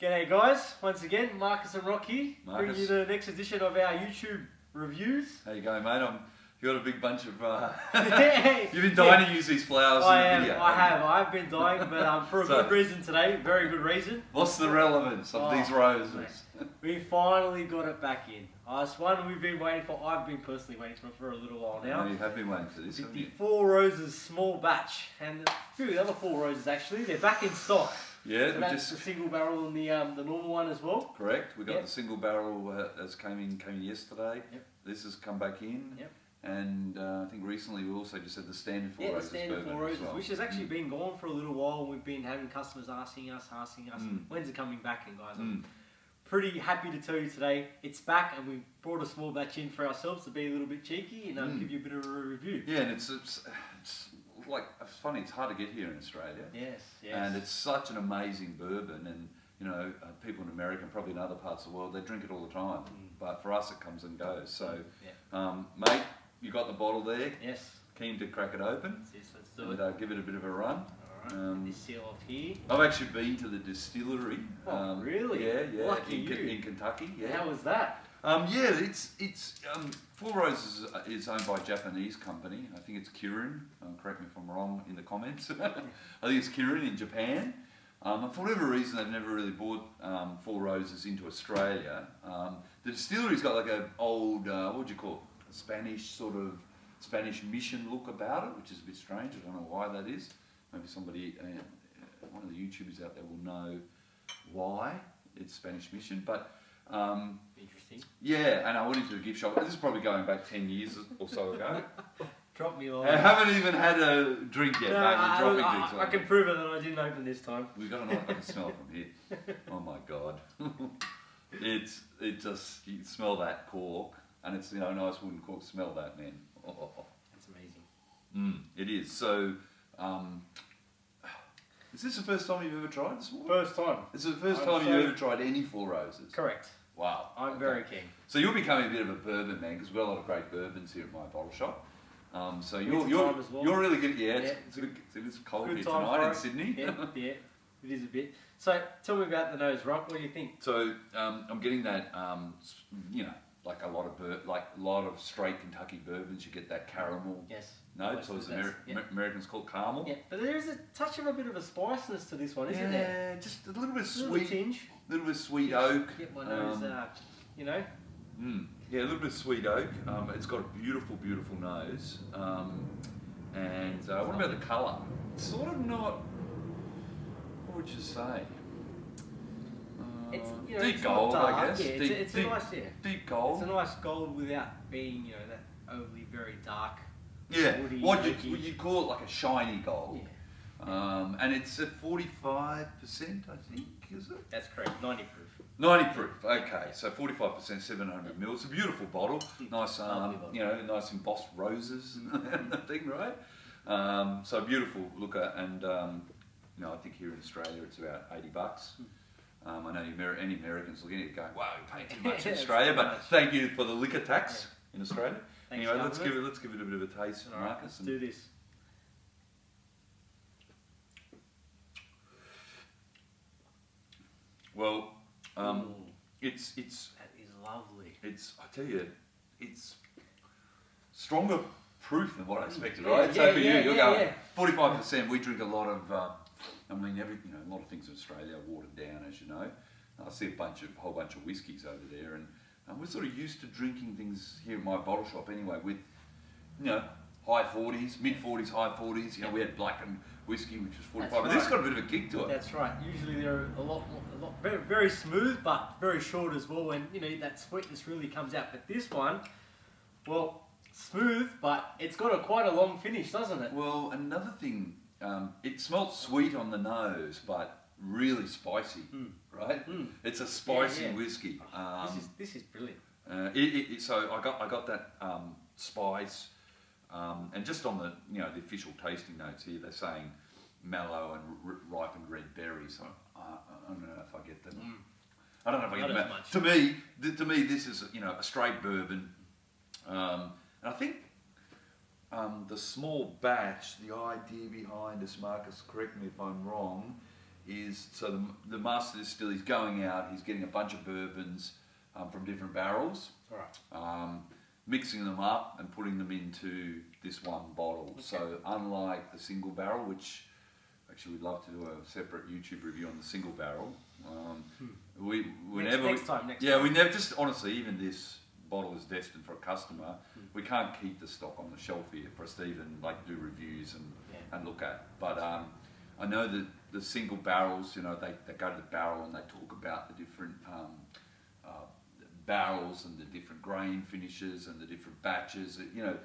G'day guys, once again, Marcus and Rocky bringing you Marcus. the next edition of our YouTube reviews. How you going, mate? You got a big bunch of. Hey, You've been dying to use these flowers in the video. I've been dying, but for a good reason today, very good reason. What's the relevance of these roses? Mate, we finally got it back in. It's one we've been waiting for. I've been personally waiting for a little while now. No, you have been waiting for this, haven't The you? Four Roses small batch, and a few of the other Four Roses actually, they're back in stock. Yeah, So we that's just the single barrel and the normal one as well. correct. We got Yep. the single barrel as came in yesterday. Yep. This has come back in. Yep. And I think recently we also just had the standard Four Yeah, the Roses standard Bourbon Four Roses, as well. which has actually been gone for a little while. We've been having customers asking us, when's it coming back? And guys, I'm pretty happy to tell you today it's back, and we brought a small batch in for ourselves to be a little bit cheeky and give you a bit of a review. Yeah, and it's like, it's funny, it's hard to get here in Australia. Yes, yes. And it's such an amazing bourbon, and you know, people in America and probably in other parts of the world, they drink it all the time. But for us, it comes and goes. So, mate, you got the bottle there. Yes. Keen to crack it open. Yes, let's do it. And give it a bit of a run. Alright, this seal off here. I've actually been to the distillery. Oh, really? Yeah. Lucky in Kentucky. Yeah. How was that? Yeah, it's Four Roses is owned by a Japanese company. I think it's Kirin. Correct me if I'm wrong in the comments. I think it's Kirin in Japan. And for whatever reason, they've never really brought Four Roses into Australia. The distillery's got like an old, what would you call it? A Spanish mission look about it, which is a bit strange. I don't know why that is. Maybe somebody, one of the YouTubers out there will know why it's Spanish mission. But interesting. yeah, and I went into a gift shop. This is probably going back 10 years or so ago. Drop me off. I haven't even had a drink yet, No, mate. You're dropping drinks on I me. can prove it that I didn't open this time. We've got a nice, I can smell it from here. Oh my god. You smell that cork, and it's, nice wooden cork. Smell that, man. Oh. That's amazing. It is. So, is this the first time you've ever tried this one? First time. It's the first time you've ever tried any Four Roses? Correct. Wow. I'm very keen. So you're becoming a bit of a bourbon man, because we've got a lot of great bourbons here at MyBottleShop. So Winter you're time as well. you're really good. Yeah, Yeah. it's cold Good here time tonight for in it. Sydney. Yeah, it is a bit. So tell me about the nose, Rock. What do you think? So I'm getting that, like a lot of straight Kentucky bourbons. You get that caramel note. So as Americans call caramel. Yeah, but there is a touch of a bit of a spiciness to this one, isn't there? Yeah, just a little bit of A little sweet, tinge. little bit of sweet oak. Get my nose, Yeah, a little bit of sweet oak. It's got a beautiful, beautiful nose. And what about the colour? Sort of not. What would you say? It's deep it's gold, not dark. I guess. Yeah, it's a nice, deep gold. It's a nice gold without being, that overly very dark. Yeah, woody, what oaky. you call it, like a shiny gold. Yeah. And it's at 45%, I think, is it? That's correct. 90 proof. 90 proof. Okay, so 45%, 700 mil. It's a beautiful bottle. Nice, Lovely bottle. nice embossed roses and the thing, right? So beautiful looker, and I think here in Australia it's about $80. I know any Americans looking at it going, "Wow, you're paying too much in Australia," but thank you for the liquor tax in Australia. Thanks, anyway, let's government. give it a bit of a taste, All right, Marcus. let's do this. Well, it's That is lovely. I tell you, it's stronger proof than what I expected, Yeah, right? So for yeah, you're yeah, going 45%. We drink a lot of, a lot of things in Australia are watered down, as you know. I see a whole bunch of whiskies over there, and we're sort of used to drinking things here at my bottle shop anyway, with high 40s, mid 40s, high 40s. We had blackened whiskey, which was 45, but this has got a bit of a kick to it. That's right. Usually they're a lot very, very smooth, but very short as well. And that sweetness really comes out. But this one, well, smooth, but it's got quite a long finish, doesn't it? Well, another thing, it smells sweet on the nose, but really spicy, right? It's a spicy whiskey. This is brilliant. So I got that spice, and just on the the official tasting notes here, they're saying mallow and ripened red berries. So I don't know if I get them. I don't know if I get them. Much. To me, this is a straight bourbon, and I think the small batch, the idea behind this, Marcus, correct me if I'm wrong, is so the master distiller is going out. He's getting a bunch of bourbons from different barrels, All right. mixing them up and putting them into this one bottle. Okay. So unlike the single barrel, which actually we'd love to do a separate YouTube review on the single barrel. Next time. We never just honestly even this bottle is destined for a customer. We can't keep the stock on the shelf here for us to even like do reviews and look at. But I know that the single barrels, you know, they go to the barrel and they talk about the different barrels and the different grain finishes and the different batches. You know,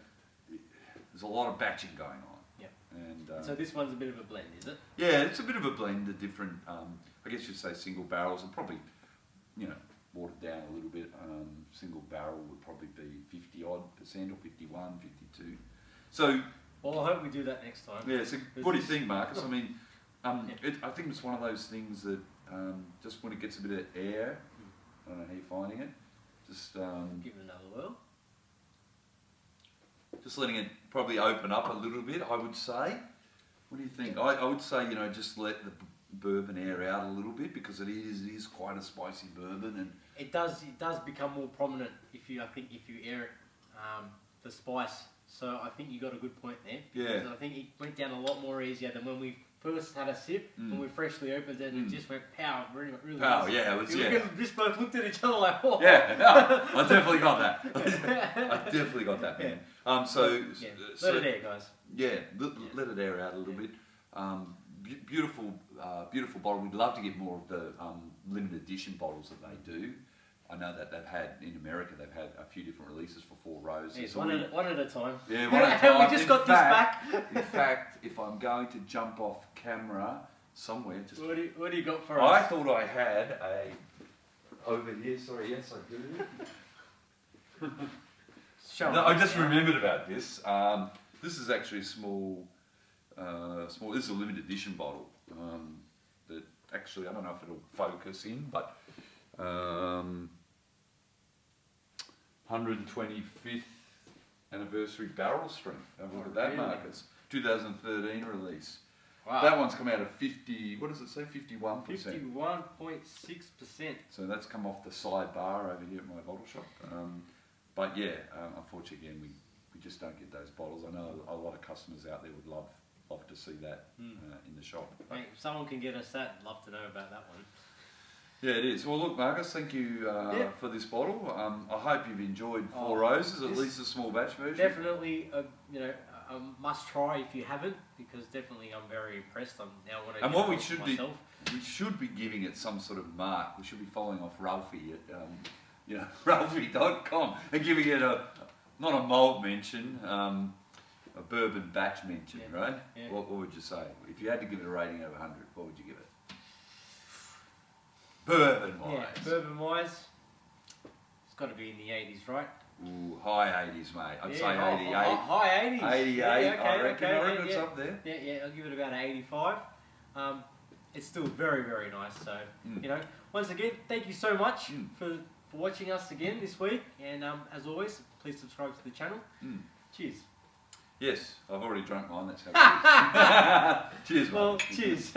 there's a lot of batching going on. Yeah. And so this one's a bit of a blend, is it? Yeah, it's a bit of a blend of different. I guess you'd say single barrels and probably, you know, watered down a little bit. Single barrel would probably be 50% or 51, 52. So. Well, I hope we do that next time. Yeah, so what do you think, Marcus? I mean, I think it's one of those things that just when it gets a bit of air, I don't know how you're finding it, just give it another whirl. Just letting it probably open up a little bit, I would say. What do you think? I would say, you know, just let the bourbon air out a little bit because it is quite a spicy bourbon, and it does become more prominent if you air it, the spice. So I think you got a good point there. Yeah. Because I think it went down a lot more easier than when we first had a sip, when we freshly opened it, and it just went pow, really. Pow, yeah, it was, yeah. We just both looked at each other like, oh. Yeah, no, I definitely got that. I definitely got that, man. Let it air, guys. Yeah, let it air out a little bit. Beautiful bottle. We'd love to get more of the limited edition bottles that they do. I know that they've had, in America, they've had a few different releases for Four Roses. Yes, one at a time. Yeah, one at a time. We just got this back. In fact, if I'm going to jump off camera somewhere... What do you got for us? I thought I had over here, sorry, yes I do. No, I just remembered about this. This is actually a small, this is a limited edition bottle. That actually, I don't know if it'll focus in, but 125th anniversary barrel strength. Have a look at that, really? Marcus. 2013 release. Wow. That one's come out of 50, what does it say, 51%? 51.6%. So that's come off the side bar over here at MyBottleShop. But yeah, unfortunately, again, we just don't get those bottles. I know a lot of customers out there would love to see that in the shop. Mate, if someone can get us that, I'd love to know about that one. Yeah, it is. Well, look, Marcus, thank you for this bottle. I hope you've enjoyed Four Roses, at least a small batch version. Definitely, a must try if you haven't, because definitely I'm very impressed. I'm now want to. And what we should be giving it some sort of mark. We should be following off Ralphie at Ralphie.com and giving it not a malt mention, a bourbon batch mention, right? Yeah. What would you say if you had to give it a rating out of 100? What would you give it? Bourbon-wise. Yeah, bourbon-wise, it's got to be in the 80s, right? Ooh, high 80s, mate. I'd say 88. High 80s. 88, yeah, I reckon it's up there. Yeah, I'll give it about 85. It's still very, very nice. So, once again, thank you so much for watching us again this week. And as always, please subscribe to the channel. Cheers. Yes, I've already drunk mine. That's how it is. Cheers, mate. Well, cheers.